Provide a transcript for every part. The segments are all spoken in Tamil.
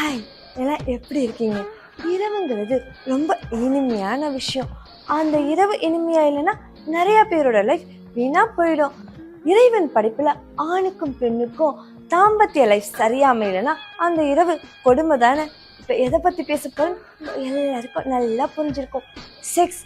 ஹாய், எல்லாம் எப்படி இருக்கீங்க? இரவுங்கிறது ரொம்ப இனிமையான விஷயம். அந்த இரவு இனிமையா இல்லைன்னா நிறைய பேரோட லைஃப் வீணா போயிடும். இறைவன் படைப்புல ஆணுக்கும் பெண்ணுக்கும் தாம்பத்திய லைஃப் சரியா அமையலைன்னா அந்த இரவு கொடுமை தானே. இப்போ எதை பற்றி பேச போறோம் எல்லாருக்கும் நல்லா புரிஞ்சிருக்கும். செக்ஸ்.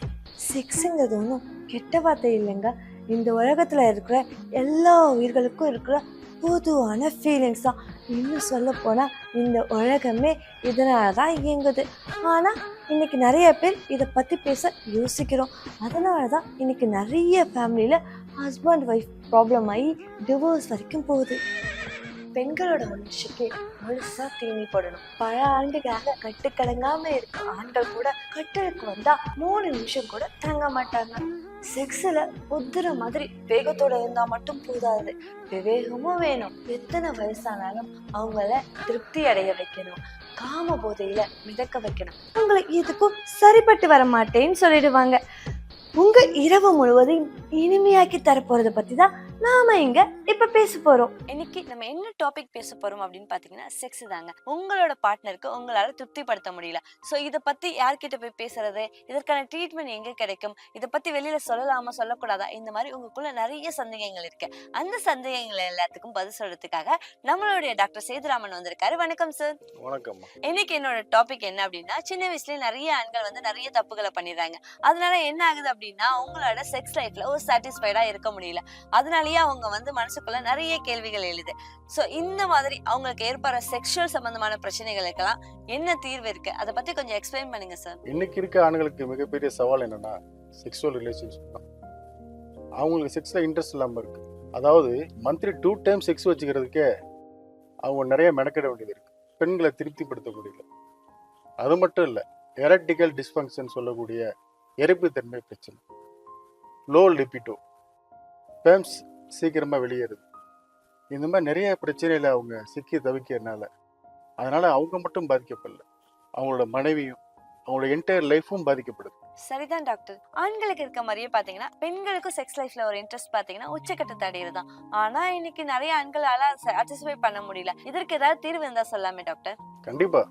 செக்ஸுங்கிறது ஒன்றும் கெட்ட வார்த்தை இல்லைங்க. இந்த உலகத்தில் இருக்கிற எல்லா உயிர்களுக்கும் இருக்கிற பொதுவான ஃபீலிங்ஸ் தான். இன்னும் சொல்ல போனால் இந்த உலகமே இதனால தான் இயங்குது. ஆனால் இன்னைக்கு நிறைய பேர் இதை பற்றி பேச யோசிக்கிறோம். அதனால தான் இன்னைக்கு நிறைய ஃபேமிலியில் ஹஸ்பண்ட் ஒய்ஃப் ப்ராப்ளம் ஆகி டிவோர்ஸ் வரைக்கும் போகுது. பெண்களோட மனுஷிக்கு முழுசா தீனி போடணும். பல ஆண்டுகளாக கட்டுக்கடங்காம இருக்க ஆண்கள் கூட கட்டலுக்கு வந்தா 3 நிமிஷம் கூட தங்க மாட்டாங்க. செக்ஸ்ல புத்துற மாதிரி வேகத்தோட இருந்தா மட்டும் போதாது, விவேகமும் வேணும். எத்தனை வயசானாலும் அவங்கள திருப்தி அடைய வைக்கணும். காம போதையில மிதக்க வைக்கணும். உங்களை எதுக்கும் சரிப்பட்டு வர மாட்டேன்னு சொல்லிடுவாங்க. உங்க இரவு முழுவதையும் இனிமையாக்கி தரப்போறத பத்தி தான் நாம இங்க இப்ப பேச போறோம். இன்னைக்கு நம்ம என்ன டாபிக் பேச போறோம் அப்படின்னு பாத்தீங்கன்னா செக்ஸ் தாங்க. உங்களோட பார்ட்னருக்கு உங்களால திருப்திப்படுத்த முடியல, சோ இத பத்தி யார்கிட்ட போய் பேசுறது, இதற்கான ட்ரீட்மெண்ட் எங்க கிடைக்கும், இத பத்தி வெளியில சொல்லலாமா சொல்லக்கூடாதா, இந்த மாதிரி உங்களுக்குள்ள நிறைய சந்தேகங்கள் இருக்கு. அந்த சந்தேகங்கள் எல்லாத்துக்கும் பதில் சொல்றதுக்காக நம்மளுடைய டாக்டர் சேதுராமன் வந்திருக்காரு. வணக்கம் சார். வணக்கம். இன்னைக்கு என்னோட டாபிக் என்ன அப்படின்னா, சின்ன வயசுல நிறைய ஆண்கள் நிறைய தப்புகளை பண்ணிடுறாங்க. அதனால என்ன ஆகுது அப்படின்னா, உங்களோட செக்ஸ் லைஃப்ல ஒரு சாட்டிஸ்ஃபைடா இருக்க முடியல. அதனாலயே அவங்க மனசுக்குள்ள நிறைய கேள்விகள் எழுது. சோ இந்த மாதிரி அவங்களுக்கு ஏற்படுற செக்ஷுவல் சம்பந்தமான பிரச்சனைகளுக்கெல்லாம் என்ன தீர்வு இருக்கு, அதை பத்தி கொஞ்சம் எக்ஸ்பிளைன் பண்ணுங்க சார். இன்னைக்கு இருக்க ஆண்களுக்கு மிகப்பெரிய சவால் என்னன்னா செக்ஷுவல் ரிலேஷன்ஷிப் தான். அவங்களுக்கு செக்ஸ்ல இன்ட்ரெஸ்ட் இல்லாம இருக்கு. அதாவது மந்த்லி 2 டைம் செக்ஸ் வச்சுக்கிறதுக்கே அவங்க நிறைய மெனக்கிட வேண்டியது இருக்கு. பெண்களை திருப்திப்படுத்த முடியல. அது மட்டும் இல்லை, எரக்டிகல் டிஸ்ஃபங்க்ஷன் சொல்லக்கூடிய எரிப்புத்தன்மை பிரச்சனை, லோ லிபிடோ, ஸ்பெர்ம்ஸ் சீக்கிரமாக வெளியேறுது. இந்த மாதிரி நிறைய பிரச்சனையில் அவங்க சிக்கி தவிக்கிறதுனால அதனால அவங்க மட்டும் பாதிக்கப்படல, அவங்களோட மனைவியும் அவங்களோட என்டையர் லைஃபும் பாதிக்கப்படுது. சரிதான் டாக்டர். ஆண்களுக்கு இருக்க மாதிரியே பாத்தீங்கன்னா பெண்களுக்கும் செக்ஸ் லைஃப்ல ஒரு இன்ட்ரெஸ்ட் பாத்தீங்கன்னா உச்சக்கட்டத்தை அடையிறதுதான். ஆனா இன்னைக்கு நிறைய ஆண்களால சாட்டிஸ்ஃபை பண்ண முடியல. இதற்கு ஏதாவது தீர்வு இருந்தா சொல்லாமே டாக்டர். கண்டிப்பா.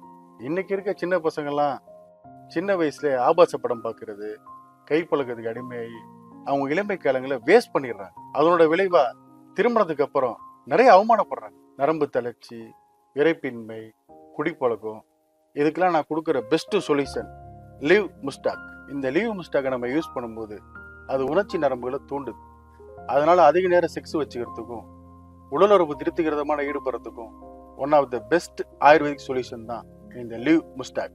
இன்னைக்கு இருக்க சின்ன பசங்கள்லாம் சின்ன வயசுல ஆபாச படம் பார்க்கறது, கை பழக்கத்துக்கு அடிமையாகி அவங்க இளமை காலங்களை வேஸ்ட் பண்ணிடுறாங்க. அதனோட விளைவா திருமணத்துக்கு அப்புறம் நிறைய அவமானப்படுறாங்க. நரம்பு தளர்ச்சி, விரைப்பின்மை, குடிப்பழக்கம். இதுக்கெல்லாம் நான் கொடுக்குற பெஸ்ட் சொல்யூஷன் லீவ் முஸ்டாக். இந்த லீவ் முஸ்டாக்கை நம்ம யூஸ் பண்ணும்போது அது உணர்ச்சி நரம்புகளை தூண்டுது. அதனால அதிக நேரம் செக்ஸ் வச்சுக்கிறதுக்கும் உடலுறவு திருப்திகரமான ஈடுபடுறதுக்கும் one of the best ayurvedic solution தான் இந்த லீவ் முஸ்டாக்.